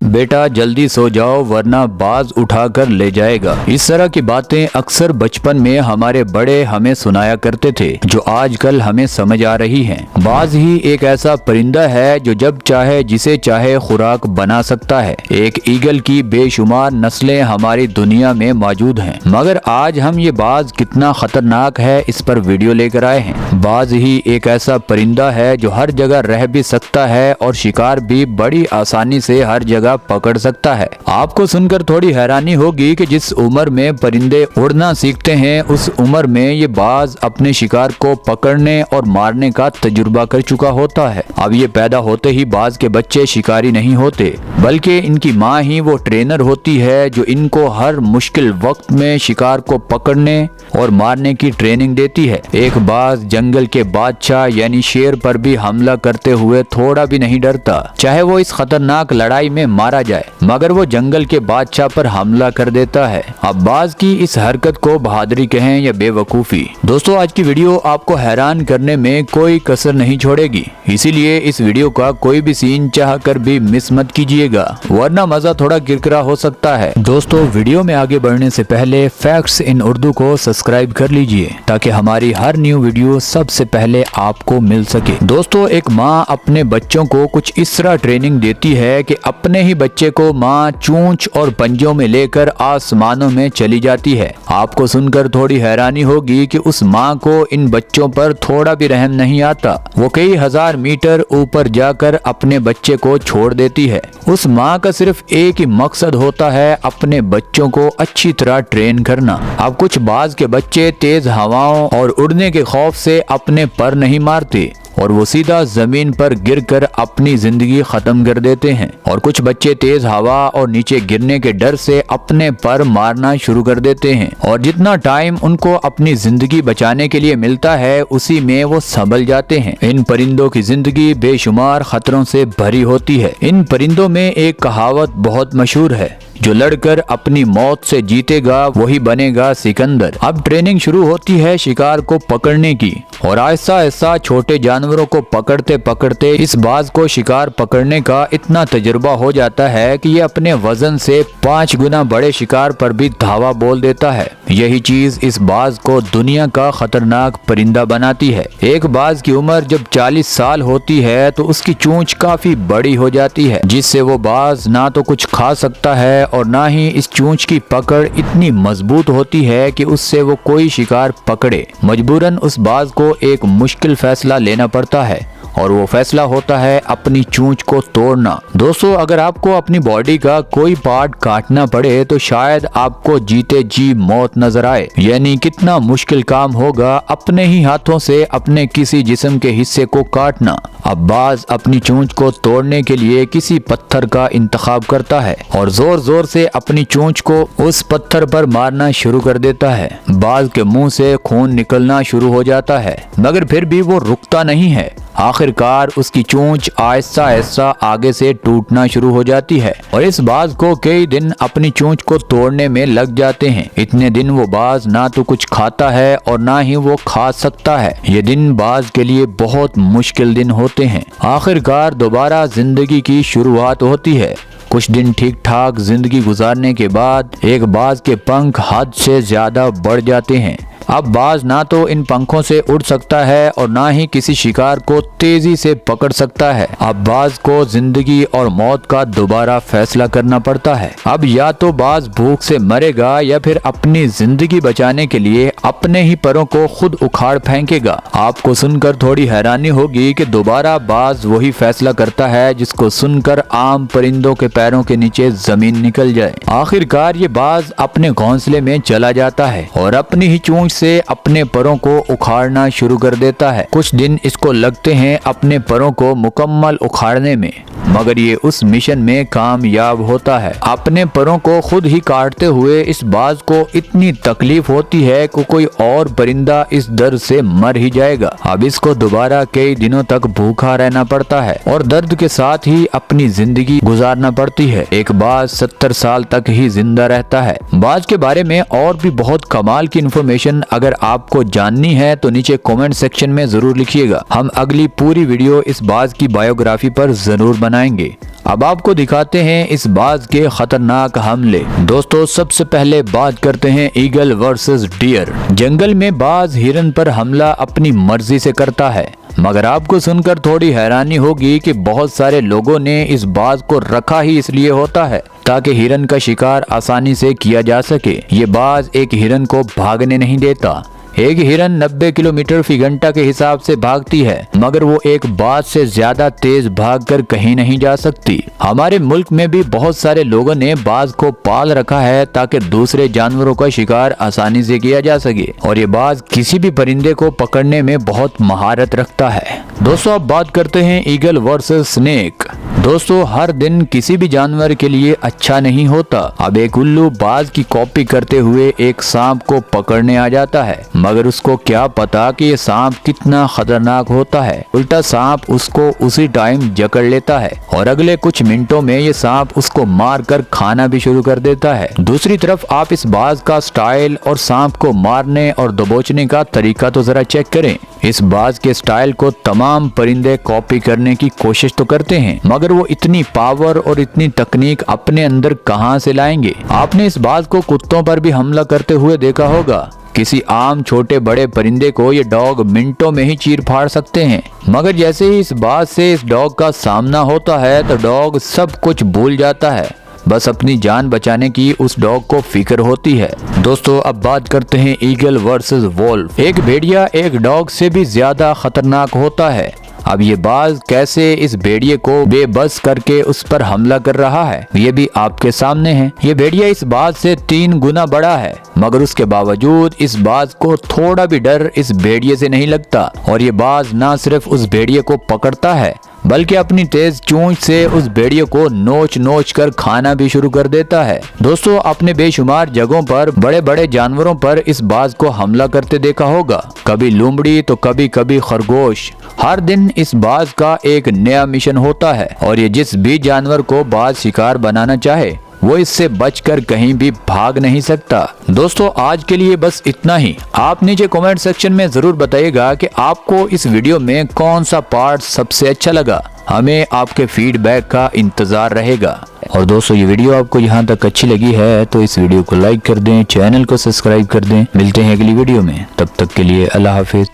बेटा जल्दी सो जाओ वरना बाज उठा कर ले जाएगा। इस तरह की बातें अक्सर बचपन में हमारे बड़े हमें सुनाया करते थे, जो आजकल हमें समझ आ रही हैं। बाज ही एक ऐसा परिंदा है जो जब चाहे जिसे चाहे खुराक बना सकता है। एक ईगल की बेशुमार नस्लें हमारी दुनिया में मौजूद हैं, मगर आज हम ये बाज कितना खतरनाक है इस पर वीडियो लेकर आए हैं। बाज ही एक ऐसा परिंदा है जो हर जगह रह भी सकता है और शिकार भी बड़ी आसानी से हर जगह पकड़ सकता है। आपको सुनकर थोड़ी हैरानी होगी कि जिस उम्र में परिंदे उड़ना सीखते हैं उस उम्र में ये बाज अपने शिकार को पकड़ने और मारने का तजुर्बा कर चुका होता है। अब ये पैदा होते ही बाज के बच्चे शिकारी नहीं होते, बल्कि इनकी माँ ही वो ट्रेनर होती है जो इनको हर मुश्किल वक्त में शिकार को पकड़ने और मारने की ट्रेनिंग देती है। एक बाज जंगल के बादशाह यानी शेर पर भी हमला करते हुए थोड़ा भी नहीं डरता, चाहे वो इस खतरनाक लड़ाई में मारा जाए, मगर वो जंगल के बादशाह पर हमला कर देता है। अब बाज की इस हरकत को बहादुरी कहें या बेवकूफी। दोस्तों आज की वीडियो आपको हैरान करने में कोई कसर नहीं छोड़ेगी, इसीलिए इस वीडियो का कोई भी सीन चाह कर भी मिस मत कीजिएगा, वरना मजा थोड़ा किरकिरा हो सकता है। दोस्तों वीडियो में आगे बढ़ने से पहले फैक्ट्स इन उर्दू को सब्सक्राइब कर लीजिए ताकि हमारी हर न्यू वीडियो सबसे पहले आपको मिल सके। दोस्तों एक माँ अपने बच्चों को कुछ इस तरह ट्रेनिंग देती है कि अपने ही बच्चे को माँ चोंच और पंजों में लेकर आसमानों में चली जाती है। आपको सुनकर थोड़ी हैरानी होगी कि उस माँ को इन बच्चों पर थोड़ा भी रहम नहीं आता। वो कई हजार मीटर ऊपर जाकर अपने बच्चे को छोड़ देती है। उस माँ का सिर्फ एक ही मकसद होता है, अपने बच्चों को अच्छी तरह ट्रेन करना। अब कुछ बाज के बच्चे तेज हवाओं और उड़ने के खौफ से अपने पर नहीं मारते और वो सीधा जमीन पर गिरकर अपनी जिंदगी खत्म कर देते हैं, और कुछ बच्चे तेज हवा और नीचे गिरने के डर से अपने पर मारना शुरू कर देते हैं, और जितना टाइम उनको अपनी जिंदगी बचाने के लिए मिलता है उसी में वो संभल जाते हैं। इन परिंदों की जिंदगी बेशुमार खतरों से भरी होती है। इन परिंदों में एक कहावत बहुत मशहूर है, जो लड़कर अपनी मौत से जीतेगा वही बनेगा सिकंदर। अब ट्रेनिंग शुरू होती है शिकार को पकड़ने की, और आहिस्ता आहिस्ता छोटे जानवरों को पकड़ते पकड़ते इस बाज को शिकार पकड़ने का इतना तजुर्बा हो जाता है कि ये अपने वजन से 5 गुना बड़े शिकार पर भी धावा बोल देता है। यही चीज इस बाज को दुनिया का खतरनाक परिंदा बनाती है। एक बाज की उम्र जब 40 साल होती है तो उसकी चोंच काफी बड़ी हो जाती है, जिससे वो बाज ना तो कुछ खा सकता है और ना ही इस चोंच की पकड़ इतनी मजबूत होती है कि उससे वो कोई शिकार पकड़े। मजबूरन उस बाज को एक मुश्किल फैसला लेना पड़ता है, और वो फैसला होता है अपनी चोंच को तोड़ना। दोस्तों अगर आपको अपनी बॉडी का कोई पार्ट काटना पड़े तो शायद आपको जीते जी मौत नजर आए, यानी कितना मुश्किल काम होगा अपने ही हाथों से अपने किसी जिस्म के हिस्से को काटना। अब बाज अपनी चोंच को तोड़ने के लिए किसी पत्थर का इंतखाब करता है और जोर जोर से अपनी चोंच को उस पत्थर पर मारना शुरू कर देता है। बाज के मुंह से खून निकलना शुरू हो जाता है, मगर फिर भी वो रुकता नहीं है। आखिरकार उसकी चोंच आहिस्ता आहिस्ता आगे से टूटना शुरू हो जाती है, और इस बाज को कई दिन अपनी चोंच को तोड़ने में लग जाते हैं। इतने दिन वो बाज ना तो कुछ खाता है और ना ही वो खा सकता है। ये दिन बाज के लिए बहुत मुश्किल दिन होते हैं। आखिरकार दोबारा जिंदगी की शुरुआत होती है। कुछ दिन ठीक ठाक जिंदगी गुजारने के बाद एक बाज के पंख हद से ज्यादा बढ़ जाते हैं। अब बाज ना तो इन पंखों से उड़ सकता है और ना ही किसी शिकार को तेजी से पकड़ सकता है। अब बाज को जिंदगी और मौत का दोबारा फैसला करना पड़ता है। अब या तो बाज भूख से मरेगा या फिर अपनी जिंदगी बचाने के लिए अपने ही परों को खुद उखाड़ फेंकेगा। आपको सुनकर थोड़ी हैरानी होगी कि दोबारा बाज वही फैसला करता है जिसको सुनकर आम परिंदों के पैरों के नीचे जमीन निकल जाए। आखिरकार ये बाज अपने घोंसले में चला जाता है और अपनी ही चोंच से अपने परों को उखाड़ना शुरू कर देता है। कुछ दिन इसको लगते हैं अपने परों को मुकम्मल उखाड़ने में, मगर ये उस मिशन में कामयाब होता है। अपने परों को खुद ही काटते हुए इस बाज को इतनी तकलीफ होती है कि कोई और परिंदा इस दर्द से मर ही जाएगा। अब इसको दोबारा कई दिनों तक भूखा रहना पड़ता है और दर्द के साथ ही अपनी जिंदगी गुजारना पड़ती है। एक बाज 70 साल तक ही जिंदा रहता है। बाज के बारे में और भी बहुत कमाल की इन्फॉर्मेशन अगर आपको जाननी है तो नीचे कमेंट सेक्शन में जरूर लिखिएगा। हम अगली पूरी वीडियो इस बाज की बायोग्राफी पर जरूर बनाएंगे। अब आपको दिखाते हैं इस बाज के खतरनाक हमले। दोस्तों सबसे पहले बात करते हैं ईगल वर्सेस डियर। जंगल में बाज हिरन पर हमला अपनी मर्जी से करता है, मगर आपको सुनकर थोड़ी हैरानी होगी कि बहुत सारे लोगों ने इस बाज को रखा ही इसलिए होता है ताकि हिरन का शिकार आसानी से किया जा सके। ये बाज एक हिरन को भागने नहीं देता। एक हिरन 90 किलोमीटर फी घंटा के हिसाब से भागती है, मगर वो एक बाज से ज्यादा तेज भागकर कहीं नहीं जा सकती। हमारे मुल्क में भी बहुत सारे लोगों ने बाज को पाल रखा है ताकि दूसरे जानवरों का शिकार आसानी से किया जा सके, और ये बाज किसी भी परिंदे को पकड़ने में बहुत महारत रखता है। दोस्तों अब बात करते हैं ईगल वर्सेस स्नेक। दोस्तों हर दिन किसी भी जानवर के लिए अच्छा नहीं होता। अब एक उल्लू बाज की कॉपी करते हुए एक सांप को पकड़ने आ जाता है, मगर उसको क्या पता कि ये सांप कितना खतरनाक होता है। उल्टा सांप उसको उसी टाइम जकड़ लेता है और अगले कुछ मिनटों में ये सांप उसको मारकर खाना भी शुरू कर देता है। दूसरी तरफ आप इस बाज का स्टाइल और सांप को मारने और दबोचने का तरीका तो जरा चेक करें। इस बाज के स्टाइल को तमाम परिंदे कॉपी करने की कोशिश तो करते हैं, मगर वो इतनी पावर और इतनी तकनीक अपने अंदर कहां से लाएंगे। आपने इस बाज को कुत्तों पर भी हमला करते हुए देखा होगा। किसी आम छोटे बड़े परिंदे को ये डॉग मिनटों में ही चीर फाड़ सकते हैं, मगर जैसे ही इस बाज से इस डॉग का सामना होता है तो डॉग सब कुछ भूल जाता है। बस अपनी जान बचाने की उस डॉग को फिक्र होती है। दोस्तों अब बात करते हैं ईगल वर्सेस वोल्फ। एक भेड़िया एक डॉग से भी ज्यादा खतरनाक होता है। अब ये बाज कैसे इस भेड़िए को बेबस करके उस पर हमला कर रहा है ये भी आपके सामने है। ये भेड़िया इस बाज से 3 गुना बड़ा है, मगर उसके बावजूद इस बाज को थोड़ा भी डर इस भेड़िए से नहीं लगता, और ये बाज ना सिर्फ उस भेड़िए को पकड़ता है बल्कि अपनी तेज चोंच से उस भेड़िए को नोच नोच कर खाना भी शुरू कर देता है। दोस्तों आपने बेशुमार जगहों पर बड़े बड़े जानवरों पर इस बाज को हमला करते देखा होगा, कभी लोमड़ी तो कभी कभी खरगोश। हर दिन इस बाज का एक नया मिशन होता है, और ये जिस भी जानवर को बाज शिकार बनाना चाहे वो इससे बचकर कहीं भी भाग नहीं सकता। दोस्तों आज के लिए बस इतना ही। आप नीचे कमेंट सेक्शन में जरूर बताइएगा कि आपको इस वीडियो में कौन सा पार्ट सबसे अच्छा लगा। हमें आपके फीडबैक का इंतजार रहेगा। और दोस्तों ये वीडियो आपको यहाँ तक अच्छी लगी है तो इस वीडियो को लाइक कर दें, चैनल को सब्सक्राइब कर दें। मिलते हैं अगली वीडियो में, तब तक के लिए अल्लाह हाफिज।